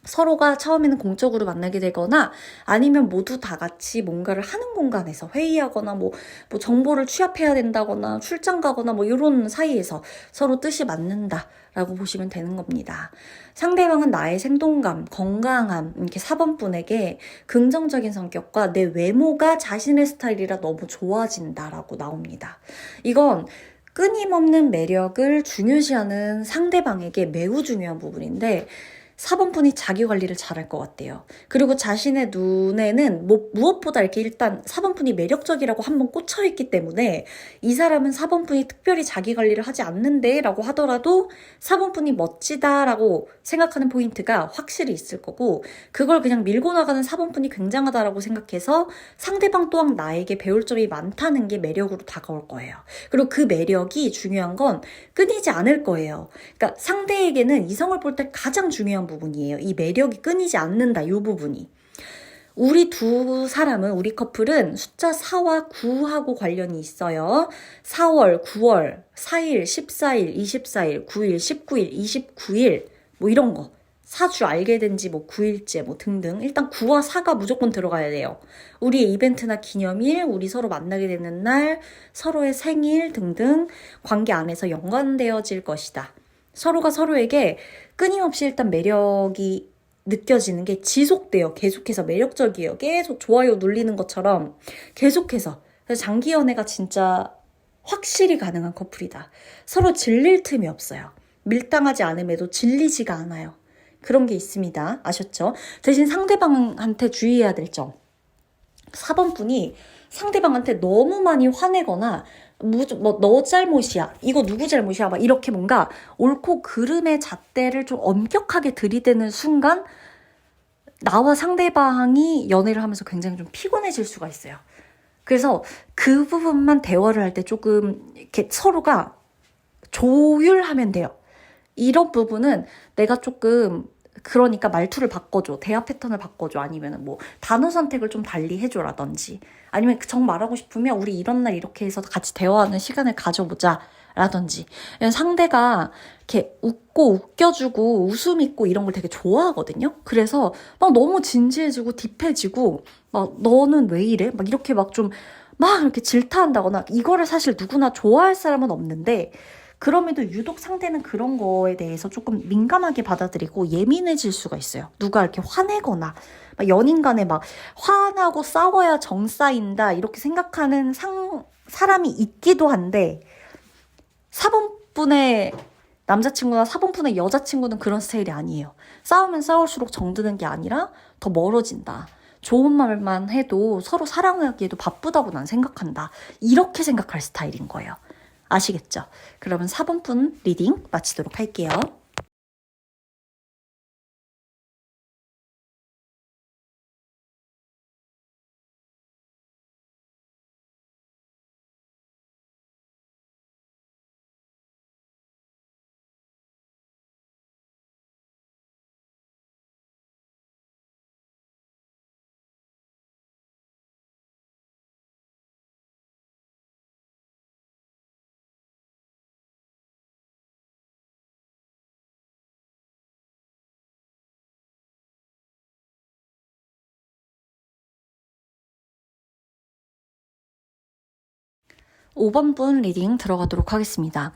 서로가 처음에는 공적으로 만나게 되거나 아니면 모두 다 같이 뭔가를 하는 공간에서 회의하거나 뭐 정보를 취합해야 된다거나 출장 가거나 뭐 이런 사이에서 서로 뜻이 맞는다라고 보시면 되는 겁니다. 상대방은 나의 생동감, 건강함, 이렇게 4번분에게 긍정적인 성격과 내 외모가 자신의 스타일이라 너무 좋아진다라고 나옵니다. 이건 끊임없는 매력을 중요시하는 상대방에게 매우 중요한 부분인데 4번분이 자기 관리를 잘할 것 같대요. 그리고 자신의 눈에는 무엇보다 이렇게 일단 4번분이 매력적이라고 한번 꽂혀있기 때문에 이 사람은 4번분이 특별히 자기 관리를 하지 않는데 라고 하더라도 4번분이 멋지다라고 생각하는 포인트가 확실히 있을 거고 그걸 그냥 밀고 나가는 4번분이 굉장하다라고 생각해서 상대방 또한 나에게 배울 점이 많다는 게 매력으로 다가올 거예요. 그리고 그 매력이 중요한 건 끊이지 않을 거예요. 그러니까 상대에게는 이성을 볼 때 가장 중요한 부분이에요. 이 매력이 끊이지 않는다, 이 부분이. 우리 우리 커플은 숫자 4와 9하고 관련이 있어요. 4월, 9월, 4일, 14일, 24일, 9일, 19일, 29일 뭐 이런 거. 사주 알게 된 지 뭐 9일째 뭐 등등. 일단 9와 4가 무조건 들어가야 돼요. 우리의 이벤트나 기념일, 우리 서로 만나게 되는 날, 서로의 생일 등등 관계 안에서 연관되어질 것이다. 서로가 서로에게 끊임없이 일단 매력이 느껴지는 게 지속돼요. 계속해서 매력적이에요. 계속 좋아요 눌리는 것처럼 계속해서. 그래서 장기 연애가 진짜 확실히 가능한 커플이다. 서로 질릴 틈이 없어요. 밀당하지 않음에도 질리지가 않아요. 그런 게 있습니다. 아셨죠? 대신 상대방한테 주의해야 될 점. 4번분이 상대방한테 너무 많이 화내거나 너 잘못이야, 이거 누구 잘못이야, 막 이렇게 뭔가 옳고 그름의 잣대를 좀 엄격하게 들이대는 순간 나와 상대방이 연애를 하면서 굉장히 좀 피곤해질 수가 있어요. 그래서 그 부분만 대화를 할 때 조금 이렇게 서로가 조율하면 돼요. 이런 부분은 내가 조금 그러니까 말투를 바꿔줘, 대화 패턴을 바꿔줘, 아니면 뭐 단어 선택을 좀 달리 해줘라든지, 아니면 정 말하고 싶으면 우리 이런 날 이렇게 해서 같이 대화하는 시간을 가져보자 라든지. 상대가 이렇게 웃고 웃겨주고 웃음 있고 이런 걸 되게 좋아하거든요. 그래서 막 너무 진지해지고 딥해지고 막 너는 왜 이래? 막 이렇게 막 좀 막 이렇게 질타한다거나, 이거를 사실 누구나 좋아할 사람은 없는데 그럼에도 유독 상대는 그런 거에 대해서 조금 민감하게 받아들이고 예민해질 수가 있어요. 누가 이렇게 화내거나 막 연인 간에 막 화나고 싸워야 정 쌓인다 이렇게 생각하는 사람이 있기도 한데, 4번분의 남자친구나 4번분의 여자친구는 그런 스타일이 아니에요. 싸우면 싸울수록 정드는 게 아니라 더 멀어진다. 좋은 말만 해도 서로 사랑하기에도 바쁘다고 난 생각한다. 이렇게 생각할 스타일인 거예요. 아시겠죠? 그러면 4번분 리딩 마치도록 할게요. 5번분 리딩 들어가도록 하겠습니다.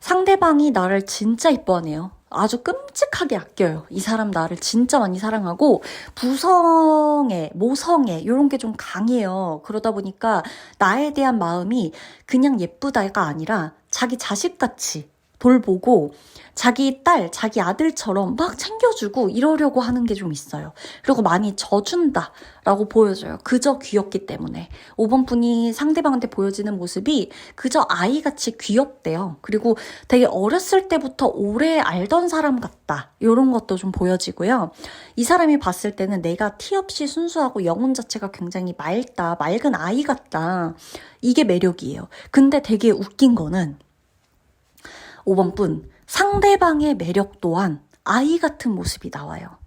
상대방이 나를 진짜 이뻐하네요. 아주 끔찍하게 아껴요. 이 사람 나를 진짜 많이 사랑하고 부성애, 모성애 이런 게 좀 강해요. 그러다 보니까 나에 대한 마음이 그냥 예쁘다가 아니라 자기 자식같이 돌보고 자기 딸, 자기 아들처럼 막 챙겨주고 이러려고 하는 게 좀 있어요. 그리고 많이 져준다라고 보여져요. 그저 귀엽기 때문에. 5번 분이 상대방한테 보여지는 모습이 그저 아이같이 귀엽대요. 그리고 되게 어렸을 때부터 오래 알던 사람 같다. 이런 것도 좀 보여지고요. 이 사람이 봤을 때는 내가 티 없이 순수하고 영혼 자체가 굉장히 맑다, 맑은 아이 같다. 이게 매력이에요. 근데 되게 웃긴 거는 5번 분, 상대방의 매력 또한 아이 같은 모습이 나와요.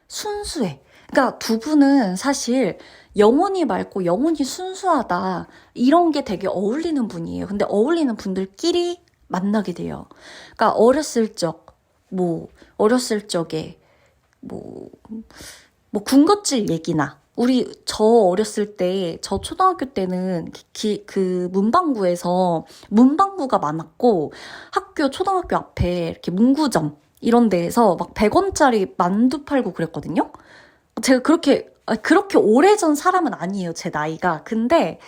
순수해. 그러니까 두 분은 사실 영혼이 맑고 영혼이 순수하다 이런 게 되게 어울리는 분이에요. 근데 어울리는 분들끼리 만나게 돼요. 그러니까 어렸을 적에 군것질 얘기나, 저 어렸을 때, 저 초등학교 때는 그 문방구가 많았고, 초등학교 앞에 이렇게 문구점, 이런 데에서 막 100원짜리 만두 팔고 그랬거든요? 제가 그렇게 오래전 사람은 아니에요, 제 나이가. 근데,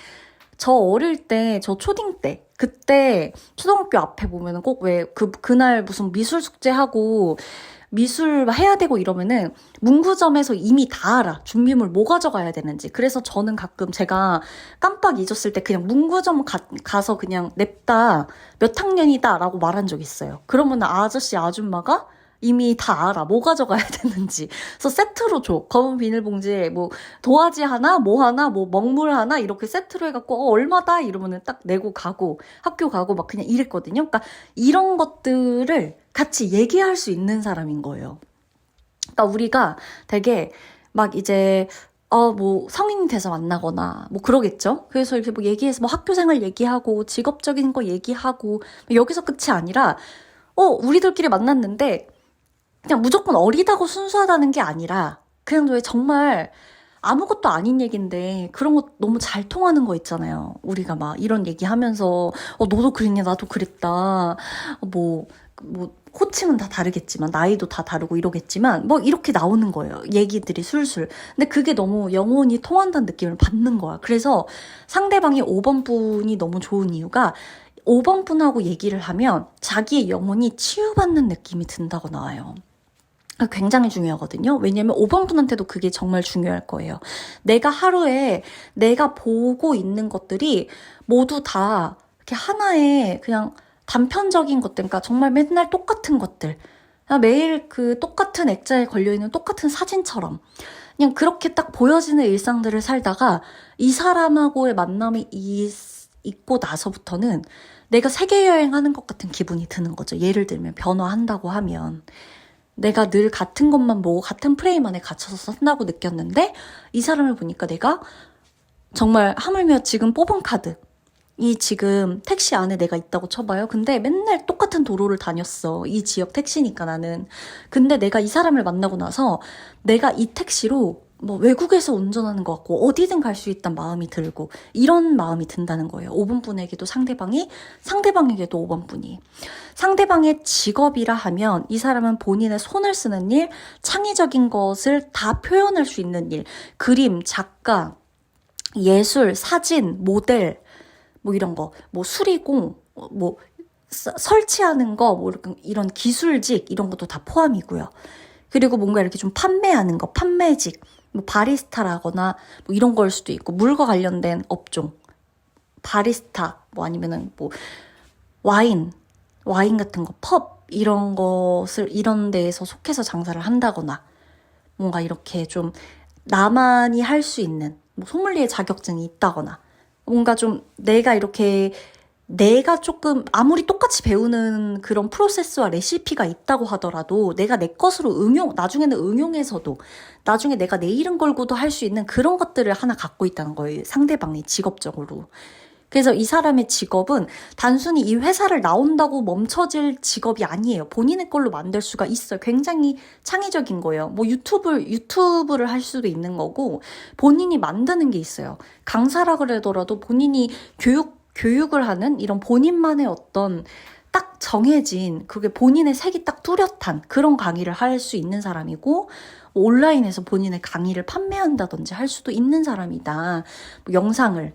저 어릴 때, 저 초딩 때, 그때 초등학교 앞에 보면은 꼭 그날 무슨 미술 숙제하고, 미술 해야 되고 이러면은 문구점에서 이미 다 알아. 준비물 뭐 가져가야 되는지. 그래서 저는 가끔 제가 깜빡 잊었을 때 그냥 문구점 가서 그냥 냅다 몇 학년이다 라고 말한 적 있어요. 그러면 아저씨 아줌마가 이미 다 알아. 뭐 가져가야 되는지. 그래서 세트로 줘. 검은 비닐봉지에 도화지 하나, 먹물 하나 이렇게 세트로 해갖고 얼마다 이러면은 딱 내고 가고 학교 가고 막 그냥 이랬거든요. 그러니까 이런 것들을 같이 얘기할 수 있는 사람인 거예요. 그러니까 우리가 되게 막 이제 성인이 돼서 만나거나 그러겠죠. 그래서 이렇게 얘기해서 학교 생활 얘기하고 직업적인 거 얘기하고 여기서 끝이 아니라 우리들끼리 만났는데 그냥 무조건 어리다고 순수하다는 게 아니라 그냥 왜 정말 아무것도 아닌 얘기인데 그런 거 너무 잘 통하는 거 있잖아요. 우리가 막 이런 얘기하면서 너도 그랬냐 나도 그랬다. 호칭은 다 다르겠지만 나이도 다 다르고 이러겠지만 이렇게 나오는 거예요. 얘기들이 술술. 근데 그게 너무 영혼이 통한다는 느낌을 받는 거야. 그래서 상대방이 5번 분이 너무 좋은 이유가 5번 분하고 얘기를 하면 자기의 영혼이 치유받는 느낌이 든다고 나와요. 굉장히 중요하거든요. 왜냐면 5번 분한테도 그게 정말 중요할 거예요. 내가 하루에 내가 보고 있는 것들이 모두 다 이렇게 하나의 그냥 단편적인 것들, 그러니까 정말 맨날 똑같은 것들, 그냥 매일 그 똑같은 액자에 걸려있는 똑같은 사진처럼 그냥 그렇게 딱 보여지는 일상들을 살다가 이 사람하고의 만남이 있고 나서부터는 내가 세계 여행하는 것 같은 기분이 드는 거죠. 예를 들면 변화한다고 하면 내가 늘 같은 것만 보고 같은 프레임 안에 갇혀서 산다고 느꼈는데 이 사람을 보니까 내가 정말 하물며 지금 뽑은 카드, 이 지금 택시 안에 내가 있다고 쳐봐요. 근데 맨날 똑같은 도로를 다녔어. 이 지역 택시니까 나는. 근데 내가 이 사람을 만나고 나서 내가 이 택시로 뭐 외국에서 운전하는 것 같고 어디든 갈 수 있다는 마음이 들고 이런 마음이 든다는 거예요. 5번 분에게도 상대방에게도 5번 분이. 상대방의 직업이라 하면 이 사람은 본인의 손을 쓰는 일, 창의적인 것을 다 표현할 수 있는 일, 그림, 작가, 예술, 사진, 모델, 뭐 이런 거, 뭐 수리공, 뭐 설치하는 거, 뭐 이런 기술직 이런 것도 다 포함이고요. 그리고 뭔가 이렇게 좀 판매하는 거, 판매직, 뭐 바리스타라거나 뭐 이런 걸 수도 있고 물과 관련된 업종, 바리스타, 뭐 아니면은 뭐 와인 같은 거, 펍 이런 것을 이런 데에서 속해서 장사를 한다거나 뭔가 이렇게 좀 나만이 할 수 있는 뭐 소믈리에 자격증이 있다거나 뭔가 좀 내가 조금 아무리 똑같이 배우는 그런 프로세스와 레시피가 있다고 하더라도 내가 내 것으로 나중에는 응용해서도 나중에 내가 내 이름 걸고도 할 수 있는 그런 것들을 하나 갖고 있다는 거예요. 상대방이 직업적으로. 그래서 이 사람의 직업은 단순히 이 회사를 나온다고 멈춰질 직업이 아니에요. 본인의 걸로 만들 수가 있어요. 굉장히 창의적인 거예요. 뭐 유튜브를 할 수도 있는 거고 본인이 만드는 게 있어요. 강사라 그러더라도 본인이 교육을 하는 이런 본인만의 어떤 딱 정해진 그게 본인의 색이 딱 뚜렷한 그런 강의를 할 수 있는 사람이고 온라인에서 본인의 강의를 판매한다든지 할 수도 있는 사람이다. 뭐 영상을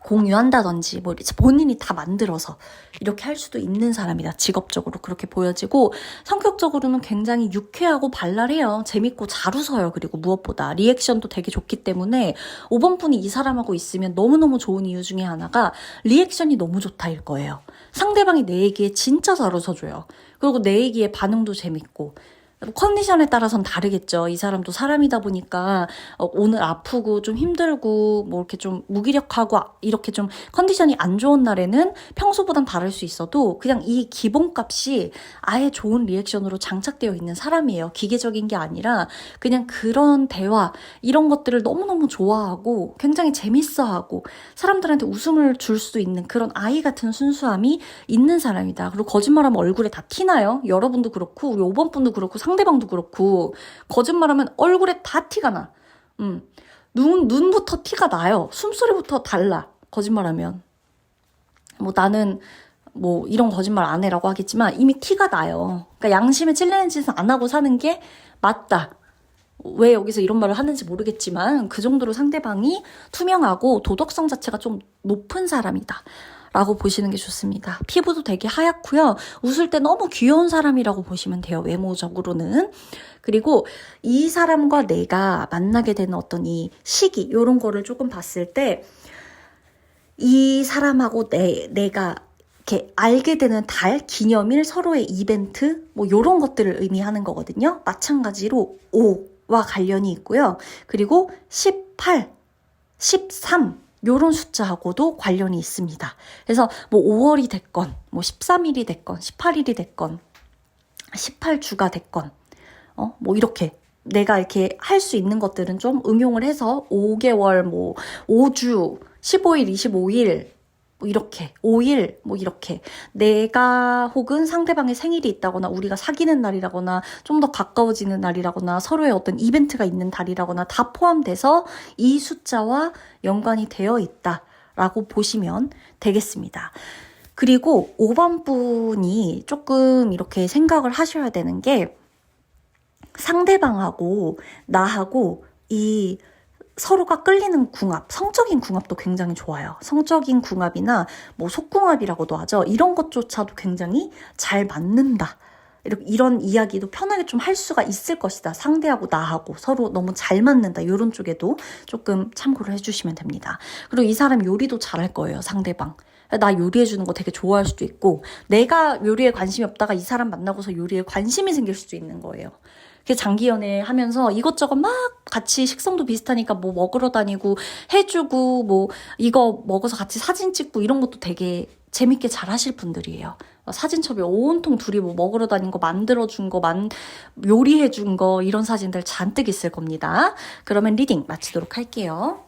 공유한다든지 뭐 본인이 다 만들어서 이렇게 할 수도 있는 사람이다. 직업적으로 그렇게 보여지고 성격적으로는 굉장히 유쾌하고 발랄해요. 재밌고 잘 웃어요. 그리고 무엇보다 리액션도 되게 좋기 때문에 5번 분이 이 사람하고 있으면 너무너무 좋은 이유 중에 하나가 리액션이 너무 좋다일 거예요. 상대방이 내 얘기에 진짜 잘 웃어줘요. 그리고 내 얘기에 반응도 재밌고 컨디션에 따라서는 다르겠죠. 이 사람도 사람이다 보니까 오늘 아프고 좀 힘들고 뭐 이렇게 좀 무기력하고 이렇게 좀 컨디션이 안 좋은 날에는 평소보단 다를 수 있어도 그냥 이 기본값이 아예 좋은 리액션으로 장착되어 있는 사람이에요. 기계적인 게 아니라 그냥 그런 대화 이런 것들을 너무너무 좋아하고 굉장히 재밌어하고 사람들한테 웃음을 줄 수 있는 그런 아이 같은 순수함이 있는 사람이다. 그리고 거짓말하면 얼굴에 다 티나요. 여러분도 그렇고 우리 5번 분도 그렇고 상대방도 그렇고 거짓말하면 얼굴에 다 티가 나. 눈부터 티가 나요. 숨소리부터 달라. 거짓말하면. 뭐 나는 뭐 이런 거짓말 안 해라고 하겠지만 이미 티가 나요. 그러니까 양심에 찔리는 짓은 안 하고 사는 게 맞다. 왜 여기서 이런 말을 하는지 모르겠지만 그 정도로 상대방이 투명하고 도덕성 자체가 좀 높은 사람이다. 라고 보시는 게 좋습니다. 피부도 되게 하얗고요. 웃을 때 너무 귀여운 사람이라고 보시면 돼요. 외모적으로는. 그리고 이 사람과 내가 만나게 되는 어떤 이 시기 이런 거를 조금 봤을 때 이 사람하고 내가 이렇게 알게 되는 달, 기념일, 서로의 이벤트 뭐 이런 것들을 의미하는 거거든요. 마찬가지로 5와 관련이 있고요. 그리고 18, 13 요런 숫자하고도 관련이 있습니다. 그래서 뭐 5월이 됐건 뭐 13일이 됐건 18일이 됐건 18주가 됐건 뭐 이렇게 내가 이렇게 할 수 있는 것들은 좀 응용을 해서 5개월 뭐 5주 15일 25일 뭐 이렇게 5일 뭐 이렇게 내가 혹은 상대방의 생일이 있다거나 우리가 사귀는 날이라거나 좀 더 가까워지는 날이라거나 서로의 어떤 이벤트가 있는 달이라거나 다 포함돼서 이 숫자와 연관이 되어 있다라고 보시면 되겠습니다. 그리고 5번 분이 조금 이렇게 생각을 하셔야 되는 게 상대방하고 나하고 이 서로가 끌리는 궁합, 성적인 궁합도 굉장히 좋아요. 성적인 궁합이나 뭐 속궁합이라고도 하죠. 이런 것조차도 굉장히 잘 맞는다 이런 이야기도 편하게 좀 할 수가 있을 것이다. 상대하고 나하고 서로 너무 잘 맞는다. 이런 쪽에도 조금 참고를 해주시면 됩니다. 그리고 이 사람 요리도 잘할 거예요. 상대방. 나 요리해주는 거 되게 좋아할 수도 있고 내가 요리에 관심이 없다가 이 사람 만나고서 요리에 관심이 생길 수도 있는 거예요. 그래서 장기 연애 하면서 이것저것 막 같이 식성도 비슷하니까 뭐 먹으러 다니고 해주고 뭐 이거 먹어서 같이 사진 찍고 이런 것도 되게 재밌게 잘 하실 분들이에요. 사진첩에 온통 둘이 뭐 먹으러 다닌 거 만들어준 거 요리해준 거 이런 사진들 잔뜩 있을 겁니다. 그러면 리딩 마치도록 할게요.